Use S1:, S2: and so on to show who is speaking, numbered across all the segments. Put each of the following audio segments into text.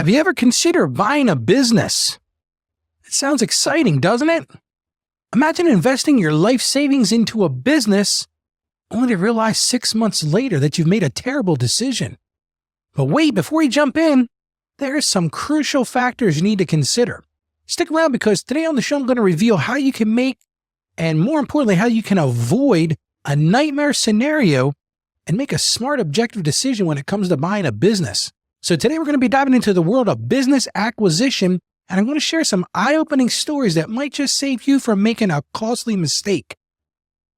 S1: Have you ever considered buying a business? It sounds exciting, doesn't it? Imagine investing your life savings into a business only to realize 6 months later that you've made a terrible decision. But wait, before you jump in, there are some crucial factors you need to consider. Stick around because today on the show I'm going to reveal how you can make, and more importantly, how you can avoid a nightmare scenario and make a smart, objective decision when it comes to buying a business. So today we're going to be diving into the world of business acquisition, and I'm going to share some eye-opening stories that might just save you from making a costly mistake.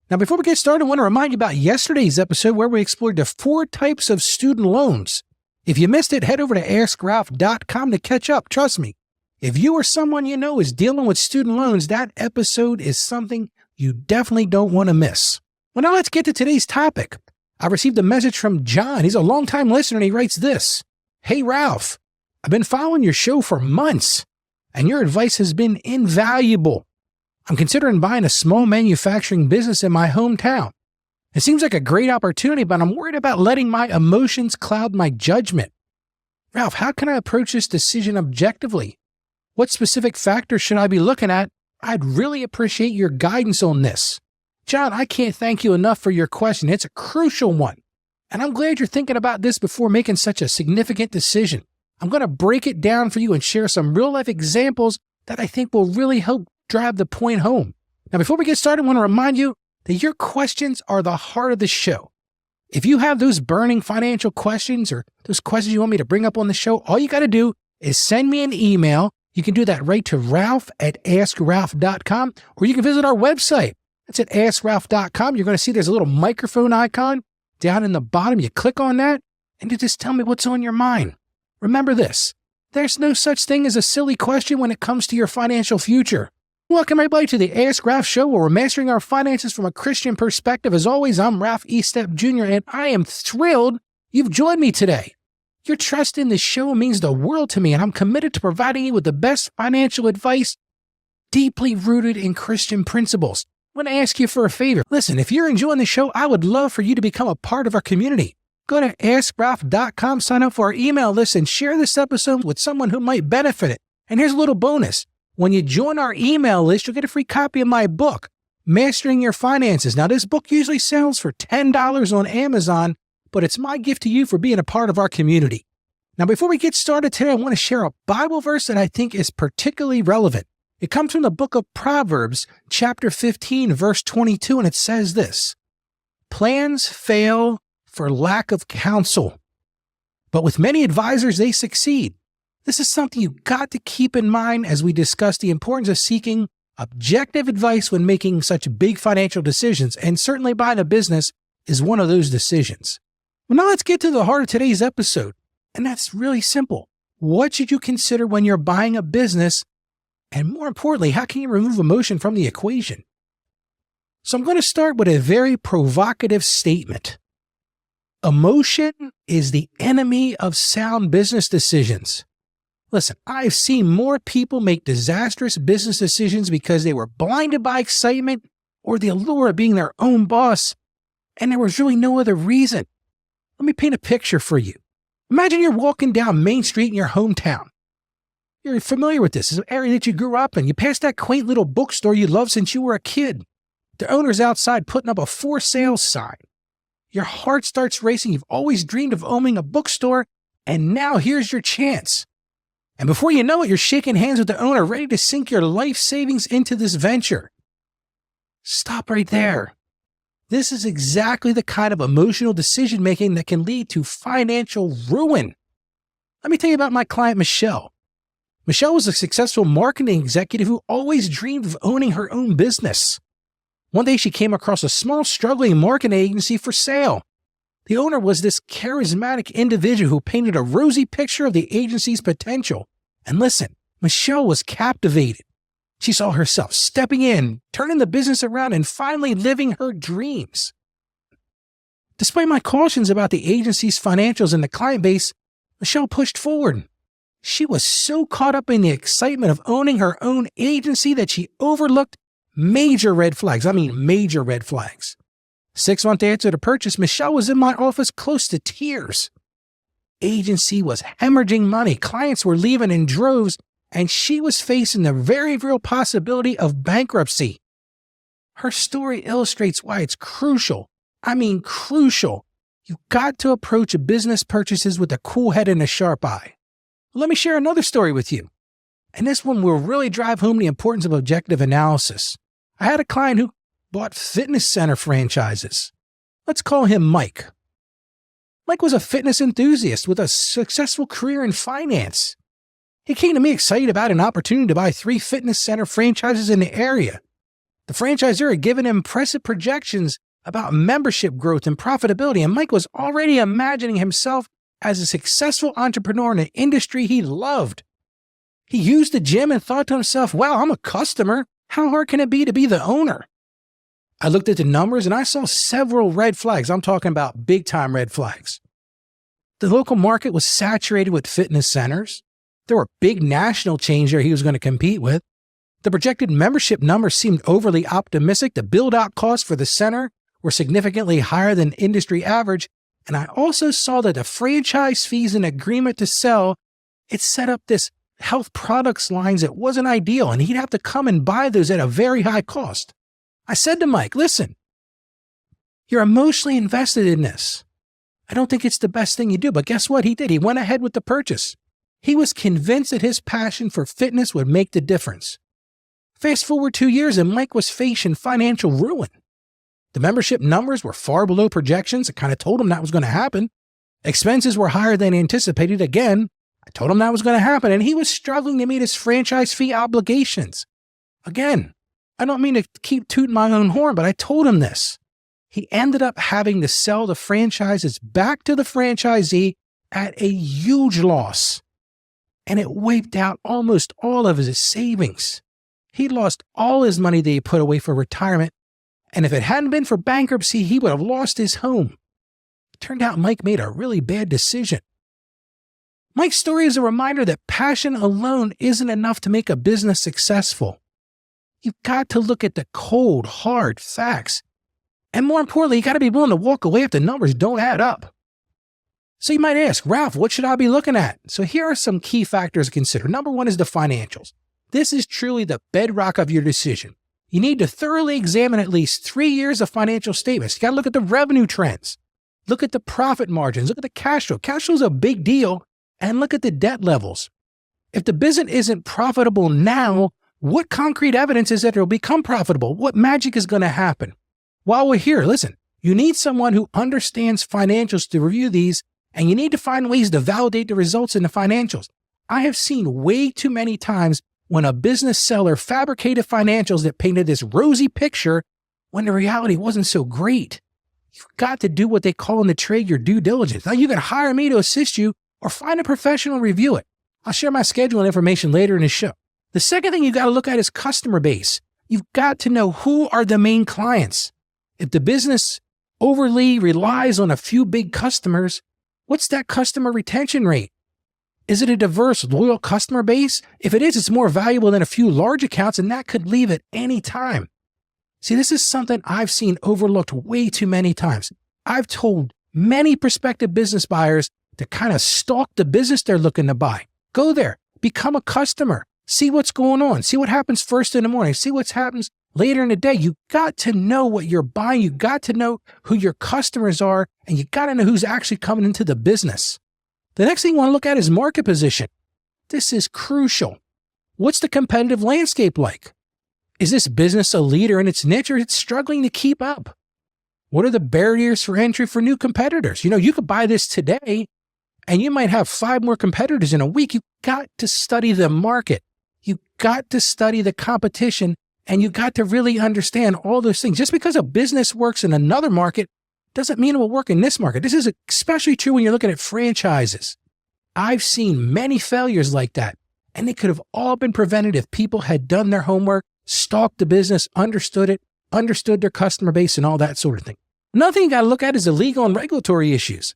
S1: Now, before we get started, I want to remind you about yesterday's episode where we explored the 4 types of student loans. If you missed it, head over to askralph.com to catch up. Trust me, if you or someone you know is dealing with student loans, that episode is something you definitely don't want to miss. Well, now let's get to today's topic. I received a message from John. He's a longtime listener, and he writes this. Hey, Ralph, I've been following your show for months, and your advice has been invaluable. I'm considering buying a small manufacturing business in my hometown. It seems like a great opportunity, but I'm worried about letting my emotions cloud my judgment. Ralph, how can I approach this decision objectively? What specific factors should I be looking at? I'd really appreciate your guidance on this. John, I can't thank you enough for your question. It's a crucial one. And I'm glad you're thinking about this before making such a significant decision. I'm going to break it down for you and share some real-life examples that I think will really help drive the point home. Now, before we get started, I want to remind you that your questions are the heart of the show. If you have those burning financial questions or those questions you want me to bring up on the show, all you got to do is send me an email. You can do that right to ralph@askralph.com, or you can visit our website. That's at askralph.com. You're going to see there's a little microphone icon down in the bottom. You click on that, and you just tell me what's on your mind. Remember this, there's no such thing as a silly question when it comes to your financial future. Welcome everybody to the Ask Ralph Show, where we're mastering our finances from a Christian perspective. As always, I'm Ralph Estep Jr., and I am thrilled you've joined me today. Your trust in this show means the world to me, and I'm committed to providing you with the best financial advice deeply rooted in Christian principles. I want to ask you for a favor. Listen, if you're enjoying the show, I would love for you to become a part of our community. Go to askralph.com, sign up for our email list, and share this episode with someone who might benefit it. And here's a little bonus. When you join our email list, you'll get a free copy of my book, Mastering Your Finances. Now, this book usually sells for $10 on Amazon, but it's my gift to you for being a part of our community. Now, before we get started today, I want to share a Bible verse that I think is particularly relevant. It comes from the book of Proverbs, chapter 15, verse 22, and it says this, "Plans fail for lack of counsel, but with many advisors they succeed." This is something you've got to keep in mind as we discuss the importance of seeking objective advice when making such big financial decisions, and certainly buying a business is one of those decisions. Well, now let's get to the heart of today's episode, and that's really simple. What should you consider when you're buying a business? And more importantly, how can you remove emotion from the equation? So I'm going to start with a very provocative statement. Emotion is the enemy of sound business decisions. Listen, I've seen more people make disastrous business decisions because they were blinded by excitement or the allure of being their own boss, and there was really no other reason. Let me paint a picture for you. Imagine you're walking down Main Street in your hometown. You're familiar with this. It's an area that you grew up in. You pass that quaint little bookstore you loved since you were a kid. The owner's outside putting up a for sale sign. Your heart starts racing. You've always dreamed of owning a bookstore, and now here's your chance. And before you know it, you're shaking hands with the owner, ready to sink your life savings into this venture. Stop right there. This is exactly the kind of emotional decision-making that can lead to financial ruin. Let me tell you about my client, Michelle. Michelle was a successful marketing executive who always dreamed of owning her own business. One day she came across a small, struggling marketing agency for sale. The owner was this charismatic individual who painted a rosy picture of the agency's potential. And listen, Michelle was captivated. She saw herself stepping in, turning the business around, and finally living her dreams. Despite my cautions about the agency's financials and the client base, Michelle pushed forward. She was so caught up in the excitement of owning her own agency that she overlooked major red flags. I mean, major red flags. 6 months after the purchase, Michelle was in my office close to tears. agency was hemorrhaging money. Clients were leaving in droves, and she was facing the very real possibility of bankruptcy. Her story illustrates why it's crucial. I mean, crucial. You got to approach business purchases with a cool head and a sharp eye. Let me share another story with you. And this one will really drive home the importance of objective analysis. I had a client who bought fitness center franchises. Let's call him Mike. Mike was a fitness enthusiast with a successful career in finance. He came to me excited about an opportunity to buy 3 fitness center franchises in the area. The franchisor had given him impressive projections about membership growth and profitability, and Mike was already imagining himself as a successful entrepreneur in an industry he loved. He used the gym and thought to himself, wow, I'm a customer. How hard can it be to be the owner? I looked at the numbers and I saw several red flags. I'm talking about big time red flags. The local market was saturated with fitness centers. There were big national chains there he was going to compete with. The projected membership numbers seemed overly optimistic. The build-out costs for the center were significantly higher than industry average. And I also saw that the franchise fees and agreement to sell, it set up this health products lines that wasn't ideal, and he'd have to come and buy those at a very high cost. I said to Mike, listen, you're emotionally invested in this. I don't think it's the best thing you do, but guess what he did? He went ahead with the purchase. He was convinced that his passion for fitness would make the difference. Fast forward 2 years and Mike was facing financial ruin. The membership numbers were far below projections. I kind of told him that was going to happen. Expenses were higher than anticipated. Again, I told him that was going to happen, and he was struggling to meet his franchise fee obligations. Again, I don't mean to keep tooting my own horn, but I told him this. He ended up having to sell the franchises back to the franchisee at a huge loss, and it wiped out almost all of his savings. He lost all his money that he put away for retirement, and if it hadn't been for bankruptcy, he would have lost his home. It turned out Mike made a really bad decision. Mike's story is a reminder that passion alone isn't enough to make a business successful. You've got to look at the cold, hard facts. And more importantly, you got to be willing to walk away if the numbers don't add up. So you might ask, Ralph, what should I be looking at? So here are some key factors to consider. Number one is the financials. This is truly the bedrock of your decision. You need to thoroughly examine at least 3 years of financial statements. You got to look at the revenue trends. Look at the profit margins. Look at the cash flow. Cash flow is a big deal. And look at the debt levels. If the business isn't profitable now, what concrete evidence is that it will become profitable? What magic is going to happen? While we're here, listen, you need someone who understands financials to review these, and you need to find ways to validate the results in the financials. I have seen way too many times when a business seller fabricated financials that painted this rosy picture when the reality wasn't so great. You've got to do what they call in the trade your due diligence. Now, you can hire me to assist you or find a professional review it. I'll share my schedule and information later in the show. The second thing you got to look at is customer base. You've got to know who are the main clients. If the business overly relies on a few big customers, what's that customer retention rate? Is it a diverse, loyal customer base? If it is, it's more valuable than a few large accounts, and that could leave at any time. See, this is something I've seen overlooked way too many times. I've told many prospective business buyers to kind of stalk the business they're looking to buy. Go there, become a customer, see what's going on, see what happens first in the morning, see what happens later in the day. You got to know what you're buying. You got to know who your customers are, and you got to know who's actually coming into the business. The next thing you want to look at is market position. This is crucial. What's the competitive landscape like? Is this business a leader in its niche, or it's struggling to keep up? What are the barriers for entry for new competitors? You could buy this today, and you might have 5 more competitors in a week. You've got to study the market. You've got to study the competition, and you've got to really understand all those things. Just because a business works in another market doesn't mean it will work in this market. This is especially true when you're looking at franchises. I've seen many failures like that, and they could have all been prevented if people had done their homework, stalked the business, understood it, understood their customer base, and all that sort of thing. Another thing you got to look at is the legal and regulatory issues.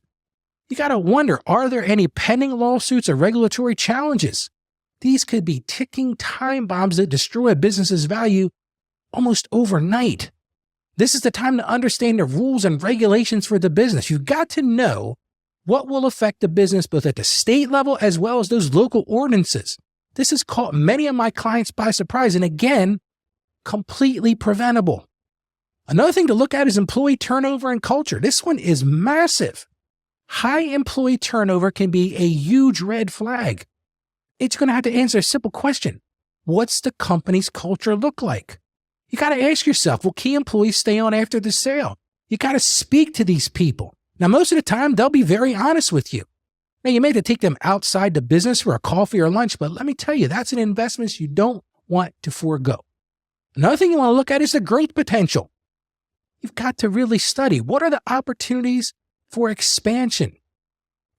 S1: You got to wonder, are there any pending lawsuits or regulatory challenges? These could be ticking time bombs that destroy a business's value almost overnight. This is the time to understand the rules and regulations for the business. You've got to know What will affect the business both at the state level as well as those local ordinances? This has caught many of my clients by surprise, and again, completely preventable. Another thing to look at is employee turnover and culture. This one is massive. High employee turnover can be a huge red flag. It's going to have to answer a simple question. What's the company's culture look like? You got to ask yourself, will key employees stay on after the sale? You got to speak to these people. Now, most of the time, they'll be very honest with you. Now, you may have to take them outside the business for a coffee or lunch, but let me tell you, that's an investment you don't want to forego. Another thing you want to look at is the growth potential. You've got to really study, what are the opportunities for expansion?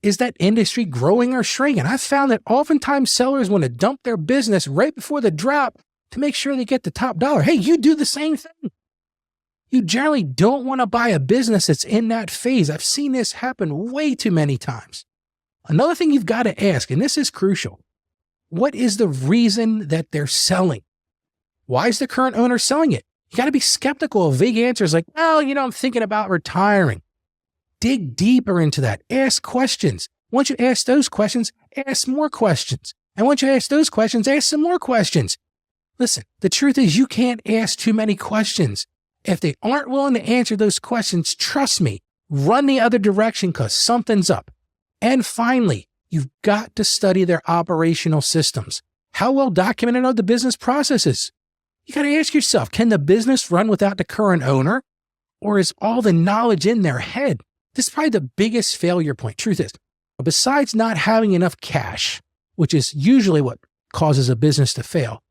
S1: Is that industry growing or shrinking? I've found that oftentimes sellers want to dump their business right before the drop to make sure they get the top dollar. Hey, you do the same thing. You generally don't want to buy a business that's in that phase. I've seen this happen way too many times. Another thing you've got to ask, and this is crucial, what is the reason that they're selling? Why is the current owner selling it? You got to be skeptical of vague answers like, well, I'm thinking about retiring. Dig deeper into that. Ask questions. Once you ask those questions, ask more questions. And once you ask those questions, ask some more questions. Listen, the truth is you can't ask too many questions. If they aren't willing to answer those questions, trust me, run the other direction because something's up. And finally, you've got to study their operational systems. How well documented are the business processes? You got to ask yourself, can the business run without the current owner? Or is all the knowledge in their head? This is probably the biggest failure point. Truth is, besides not having enough cash, which is usually what causes a business to fail,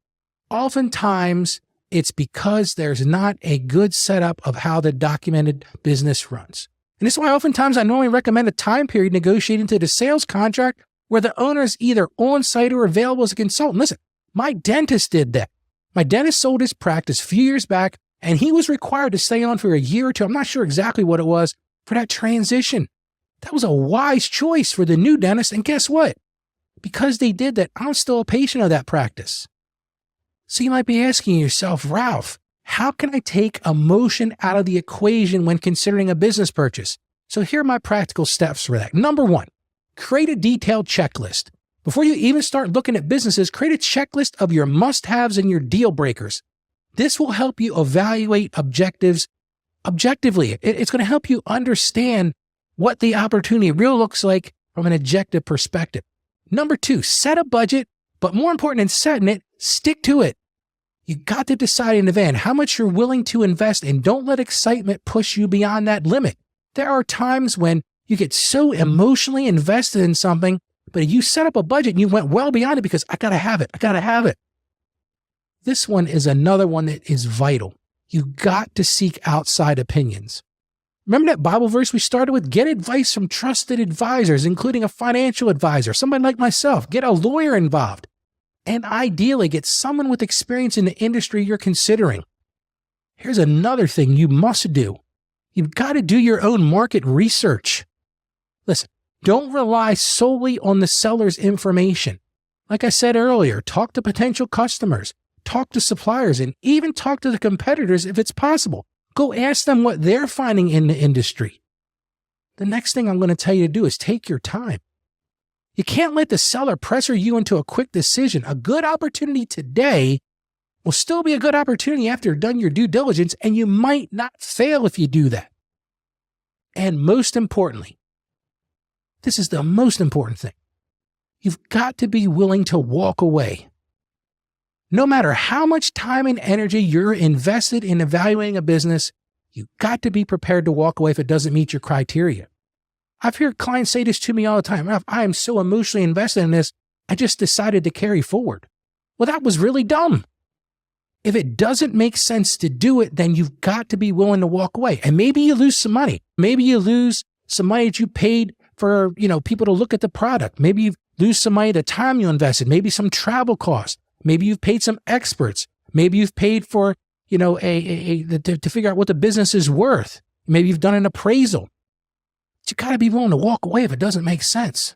S1: oftentimes it's because there's not a good setup of how the documented business runs. And this is why oftentimes I normally recommend a time period negotiating to the sales contract where the owner is either on site or available as a consultant. Listen, my dentist did that. My dentist sold his practice a few years back, and he was required to stay on for a year or two. I'm not sure exactly what it was for that transition. That was a wise choice for the new dentist. And guess what? Because they did that, I'm still a patient of that practice. So you might be asking yourself, Ralph, how can I take emotion out of the equation when considering a business purchase? So here are my practical steps for that. Number one, create a detailed checklist. Before you even start looking at businesses, create a checklist of your must-haves and your deal breakers. This will help you evaluate objectives objectively. It's going to help you understand what the opportunity really looks like from an objective perspective. Number two, set a budget, but more important than setting it, stick to it. You got to decide in advance how much you're willing to invest, and don't let excitement push you beyond that limit. There are times when you get so emotionally invested in something, but you set up a budget and you went well beyond it because I got to have it. This one is another one that is vital. You got to seek outside opinions. Remember that Bible verse we started with? Get advice from trusted advisors, including a financial advisor, somebody like myself. Get a lawyer involved. And ideally, get someone with experience in the industry you're considering. Here's another thing you must do. You've got to do your own market research. Listen, don't rely solely on the seller's information. Like I said earlier, talk to potential customers, talk to suppliers, and even talk to the competitors if it's possible. Go ask them what they're finding in the industry. The next thing I'm going to tell you to do is take your time. You can't let the seller pressure you into a quick decision. A good opportunity today will still be a good opportunity after you've done your due diligence, and you might not fail if you do that. And most importantly, this is the most important thing. You've got to be willing to walk away. No matter how much time and energy you're invested in evaluating a business, you've got to be prepared to walk away if it doesn't meet your criteria. I've heard clients say this to me all the time. Ralph, I am so emotionally invested in this, I just decided to carry forward. Well, that was really dumb. If it doesn't make sense to do it, then you've got to be willing to walk away. And maybe you lose some money. Maybe you lose some money that you paid for, people to look at the product. Maybe you lose some money, the time you invested, maybe some travel costs. Maybe you've paid some experts. Maybe you've paid for, to figure out what the business is worth. Maybe you've done an appraisal. But you got to be willing to walk away if it doesn't make sense.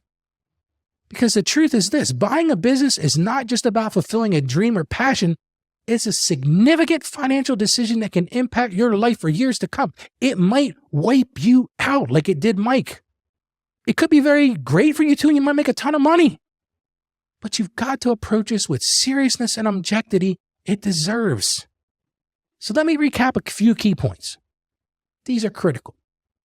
S1: Because the truth is this, buying a business is not just about fulfilling a dream or passion. It's a significant financial decision that can impact your life for years to come. It might wipe you out like it did Mike. It could be very great for you too, and you might make a ton of money. But you've got to approach this with seriousness and objectivity it deserves. So let me recap a few key points. These are critical.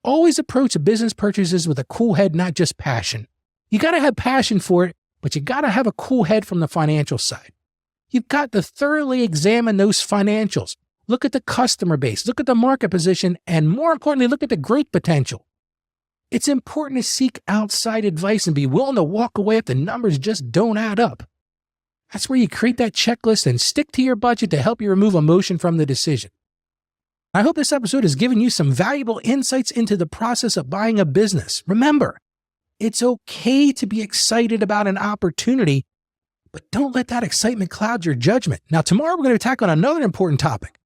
S1: Always approach business purchases with a cool head, not just passion. You got to have passion for it, but you got to have a cool head from the financial side. You've got to thoroughly examine those financials. Look at the customer base, look at the market position, and more importantly, look at the growth potential. It's important to seek outside advice and be willing to walk away if the numbers just don't add up. That's where you create that checklist and stick to your budget to help you remove emotion from the decision. I hope this episode has given you some valuable insights into the process of buying a business. Remember, it's okay to be excited about an opportunity, but don't let that excitement cloud your judgment. Now, tomorrow we're going to tackle another important topic,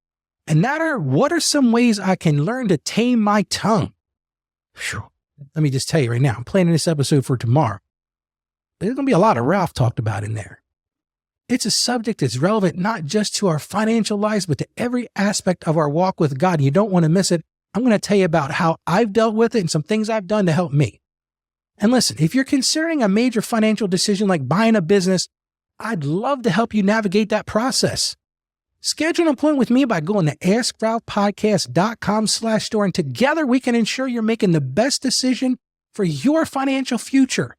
S1: and that are what are some ways I can learn to tame my tongue? Whew. Let me just tell you right now, I'm planning this episode for tomorrow. There's going to be a lot of Ralph talked about in there. It's a subject that's relevant not just to our financial lives, but to every aspect of our walk with God. You don't want to miss it. I'm going to tell you about how I've dealt with it and some things I've done to help me. And listen, if you're considering a major financial decision like buying a business, I'd love to help you navigate that process. Schedule an appointment with me by going to askralphpodcast.com/store, and together we can ensure you're making the best decision for your financial future.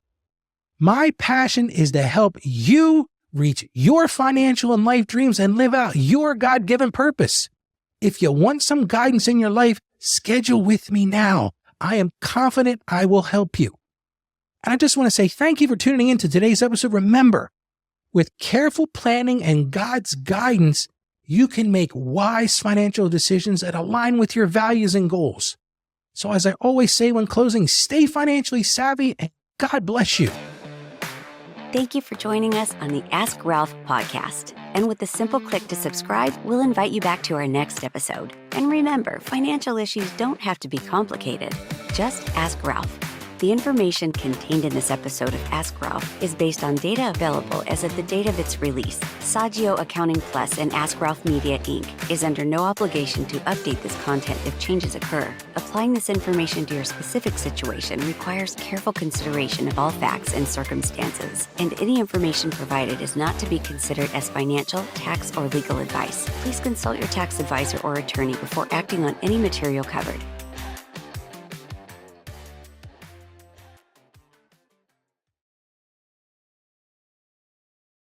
S1: My passion is to help you reach your financial and life dreams and live out your God-given purpose. If you want some guidance in your life, schedule with me now. I am confident I will help you. And I just want to say thank you for tuning in to today's episode. Remember, with careful planning and God's guidance, you can make wise financial decisions that align with your values and goals. So as I always say when closing, stay financially savvy and God bless you.
S2: Thank you for joining us on the Ask Ralph podcast. And with a simple click to subscribe, we'll invite you back to our next episode. And remember, financial issues don't have to be complicated. Just ask Ralph. The information contained in this episode of Ask Ralph is based on data available as of the date of its release. Saggio Accounting Plus and Ask Ralph Media, Inc. is under no obligation to update this content if changes occur. Applying this information to your specific situation requires careful consideration of all facts and circumstances, and any information provided is not to be considered as financial, tax, or legal advice. Please consult your tax advisor or attorney before acting on any material covered.